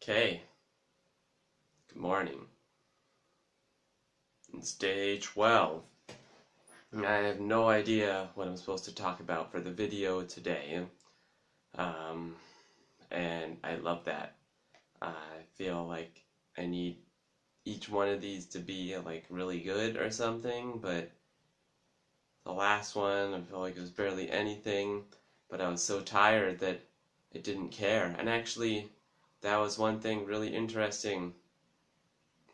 Okay, good morning. It's day 12. I have no idea what I'm supposed to talk about for the video today, um, and I love that. I feel like I need each one of these to be like really good or something, but the last one I feel like it was barely anything, but I was so tired that it didn't care. And actually, that was one thing really interesting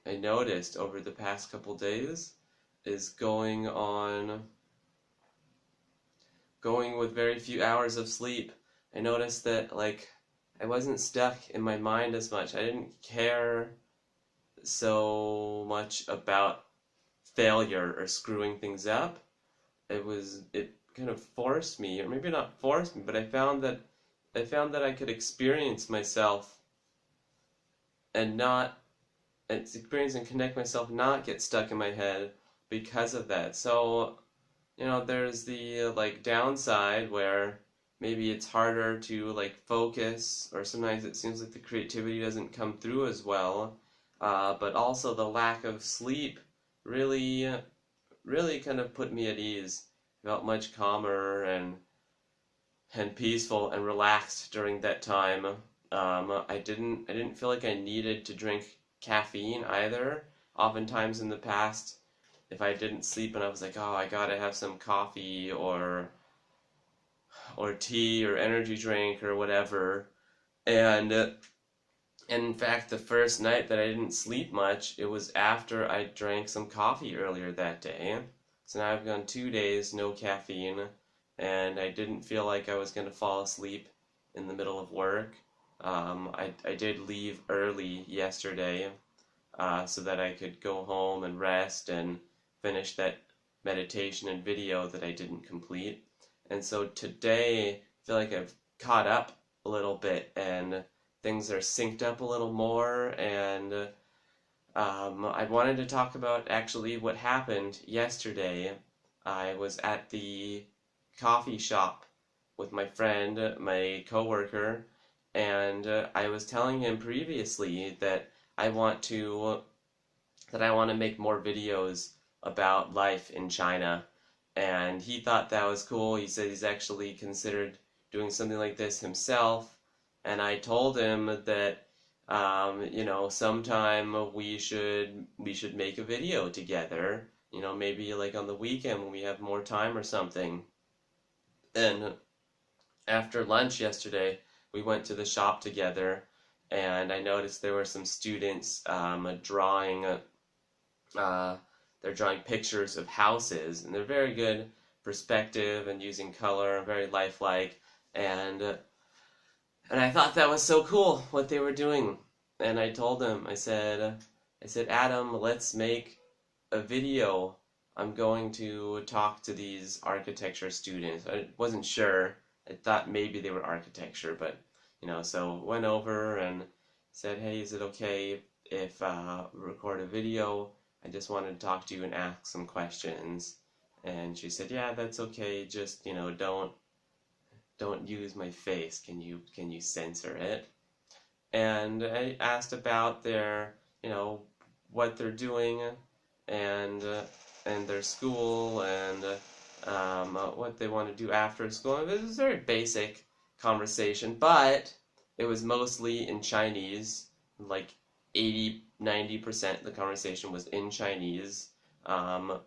I noticed over the past couple days is going with very few hours of sleep. I noticed that I wasn't stuck in my mind as much. I didn't care so much about failure or screwing things up. It kind of forced me, or maybe not forced me, but I found that I could experience myself and not experience and connect myself, not get stuck in my head because of that. So, there's the downside where maybe it's harder to focus, or sometimes it seems like the creativity doesn't come through as well. But also the lack of sleep really, really kind of put me at ease. Felt much calmer and peaceful and relaxed during that time. I didn't feel like I needed to drink caffeine either. Oftentimes in the past, if I didn't sleep and I was like, oh, I gotta have some coffee or tea or energy drink or whatever. And in fact, the first night that I didn't sleep much, it was after I drank some coffee earlier that day. So now I've gone 2 days, no caffeine, and I didn't feel like I was going to fall asleep in the middle of work. I did leave early yesterday so that I could go home and rest and finish that meditation and video that I didn't complete. And so today, I feel like I've caught up a little bit and things are synced up a little more. And I wanted to talk about actually what happened yesterday. I was at the coffee shop with my friend, my coworker, and I was telling him previously I want to that I want to make more videos about life in China. And he thought that was cool. He said he's actually considered doing something like this himself. And I told him that sometime we should make a video together. Maybe like on the weekend when we have more time or something. And after lunch yesterday, we went to the shop together, and I noticed there were some students drawing. They're drawing pictures of houses, and they're very good perspective and using color, very lifelike, and I thought that was so cool what they were doing. And I told him, I said, Adam, let's make a video. I'm going to talk to these architecture students. I wasn't sure. I thought maybe they were architecture, but so went over and said, hey, is it okay if record a video? I just wanted to talk to you and ask some questions. And she said, yeah, that's okay. Just, don't use my face. Can you censor it? And I asked about their, what they're doing and and their school and what they want to do after school. It was a very basic conversation, but it was mostly in Chinese. Like 80-90% of the conversation was in Chinese. I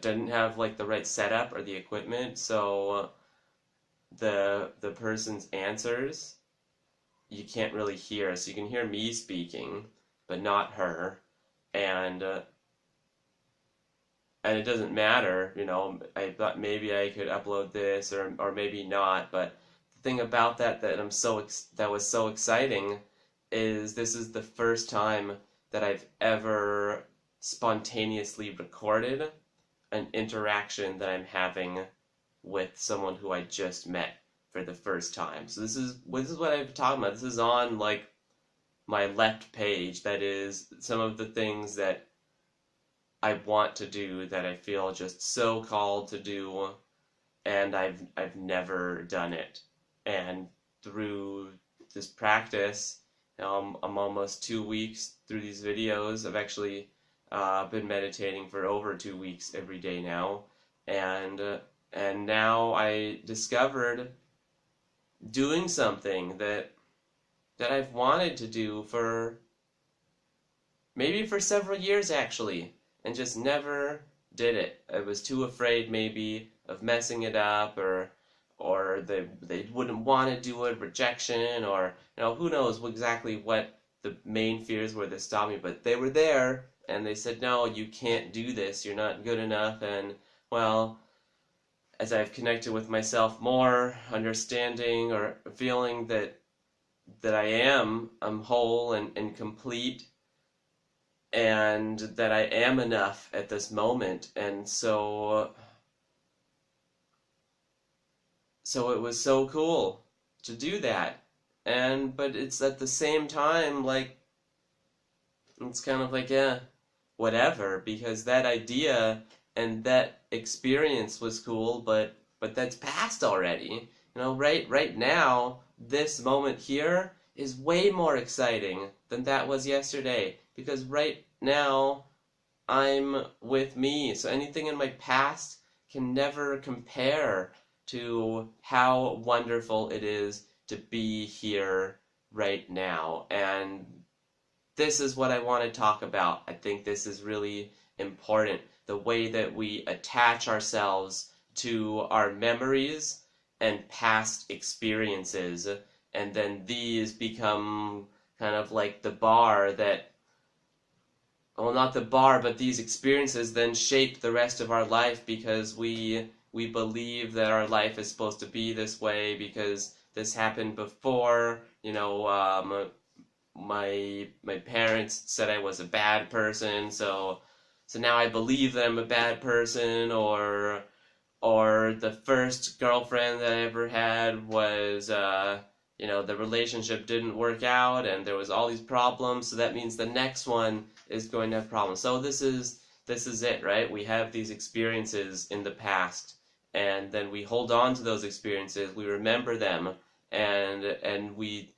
didn't have like the right setup or the equipment, so the person's answers you can't really hear. So you can hear me speaking, but not her, and uh, and it doesn't matter. I thought maybe I could upload this or maybe not, but the thing about that was so exciting is this is the first time that I've ever spontaneously recorded an interaction that I'm having with someone who I just met for the first time. So this is what I'm talking about. This is on like my left page. That is some of the things that I want to do that I feel just so called to do, and I've never done it. And through this practice. I'm almost 2 weeks through these videos. I've actually been meditating for over 2 weeks every day now, and now I discovered doing something that I've wanted to do for maybe for several years actually, and just never did it. I was too afraid maybe of messing it up, or they wouldn't want to do it, rejection, or who knows exactly what the main fears were that stopped me, but they were there and they said, no, you can't do this, you're not good enough. And well, as I've connected with myself more, understanding or feeling that I'm whole and complete, and that I am enough at this moment. And so it was so cool to do that. But it's at the same time like, it's kind of like, yeah, whatever, because that idea and that experience was cool, but that's past already. Right now, this moment here is way more exciting than that was yesterday, because right now I'm with me. So anything in my past can never compare to how wonderful it is to be here right now. And this is what I want to talk about. I think this is really important. The way that we attach ourselves to our memories and past experiences, and then these become kind of like the bar that, well, not the bar, but these experiences then shape the rest of our life, because we believe that our life is supposed to be this way because this happened before. My parents said I was a bad person, so now I believe that I'm a bad person. Or the first girlfriend that I ever had was the relationship didn't work out and there was all these problems, so that means the next one is going to have problems. So this is it, right? We have these experiences in the past, and then we hold on to those experiences, we remember them, and we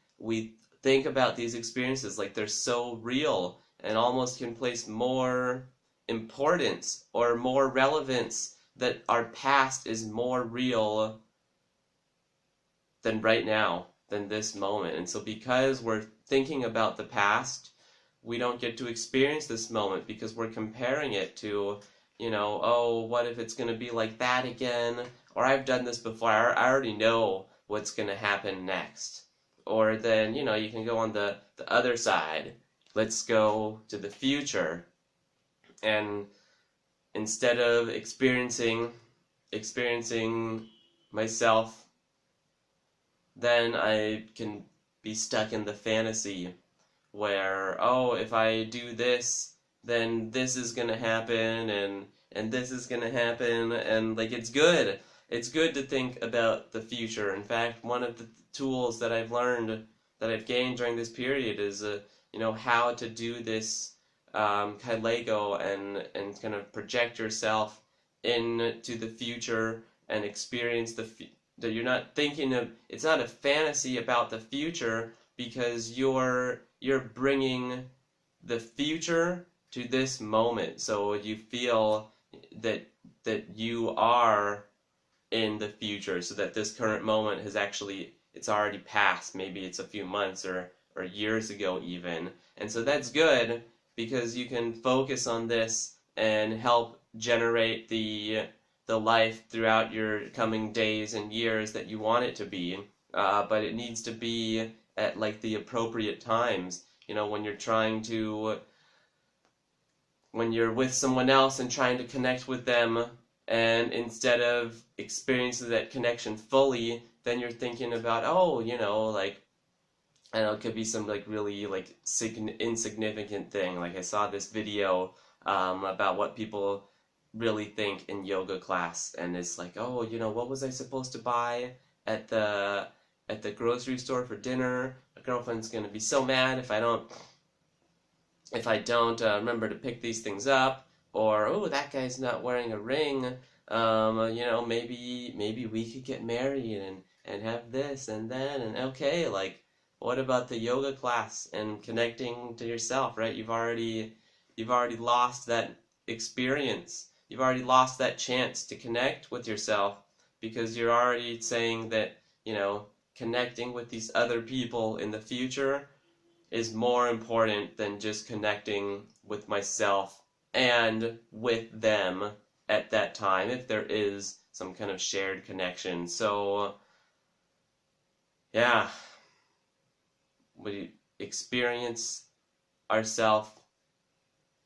think about these experiences like they're so real, and almost can place more importance or more relevance, that our past is more real than right now, than this moment. And so because we're thinking about the past, we don't get to experience this moment, because we're comparing it to, oh, what if it's going to be like that again? Or I've done this before, I already know what's going to happen next. Or then, you can go on the other side. Let's go to the future. And instead of experiencing myself, then I can be stuck in the fantasy where, oh, if I do this, then this is going to happen, and this is going to happen, and like, it's good. It's good to think about the future. In fact, one of the tools that I've learned, that I've gained during this period, is how to do this kind of Lego, and kind of project yourself into the future and experience that you're not thinking of. It's not a fantasy about the future, because you're bringing the future to this moment, so you feel that you are in the future, so that this current moment it's already passed. Maybe it's a few months or years ago even. And so that's good, because you can focus on this and help generate the life throughout your coming days and years that you want it to be. But it needs to be at like the appropriate times. When you're with someone else and trying to connect with them, and instead of experiencing that connection fully, then you're thinking about, oh, like, I don't know, it could be some like really like insignificant thing. Like, I saw this video about what people really think in yoga class, and it's like, oh, what was I supposed to buy at the grocery store for dinner? My girlfriend's gonna be so mad if I don't remember to pick these things up. Or, oh, that guy's not wearing a ring. Maybe we could get married and have this and then, and okay, like, What about the yoga class and connecting to yourself, right? You've already lost that experience. You've already lost that chance to connect with yourself because you're already saying that, connecting with these other people in the future is more important than just connecting with myself and with them at that time, if there is some kind of shared connection. So, yeah, we experience ourselves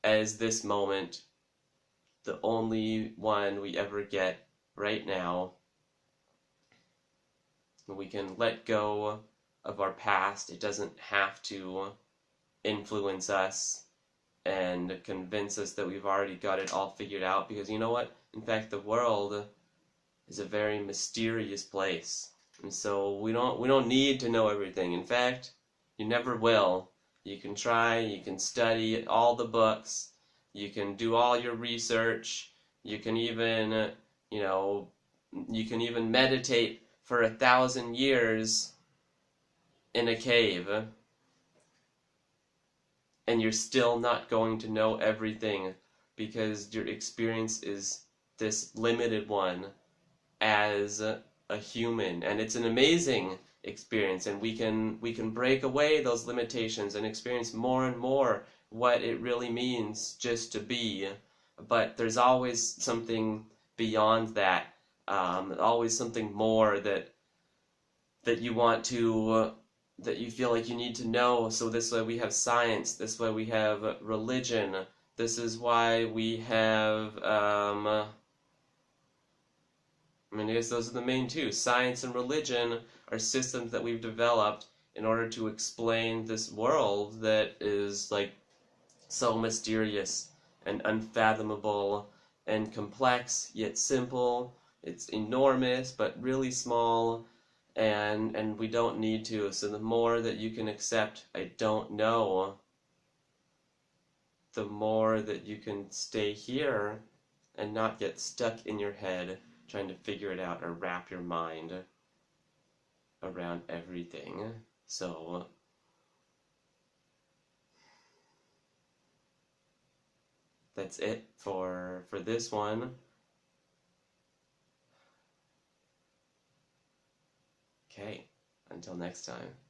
as this moment, the only one we ever get right now. We can let go of our past. It doesn't have to influence us and convince us that we've already got it all figured out, because you know what? In fact, the world is a very mysterious place. And so we don't need to know everything. In fact, you never will. You can try, you can study all the books, you can do all your research, you can even, meditate for 1,000 years in a cave, and you're still not going to know everything because your experience is this limited one as a human, and it's an amazing experience, and we can break away those limitations and experience more and more what it really means just to be. But there's always something beyond that, always something more that you want to that you feel like you need to know. So this way we have science, this way we have religion, this is why we have I guess those are the main two. Science and religion are systems that we've developed in order to explain this world that is like so mysterious and unfathomable and complex yet simple. It's enormous but really small, and we don't need to. So the more that you can accept I don't know, the more that you can stay here and not get stuck in your head trying to figure it out or wrap your mind around everything. So, that's it for this one. Okay, until next time.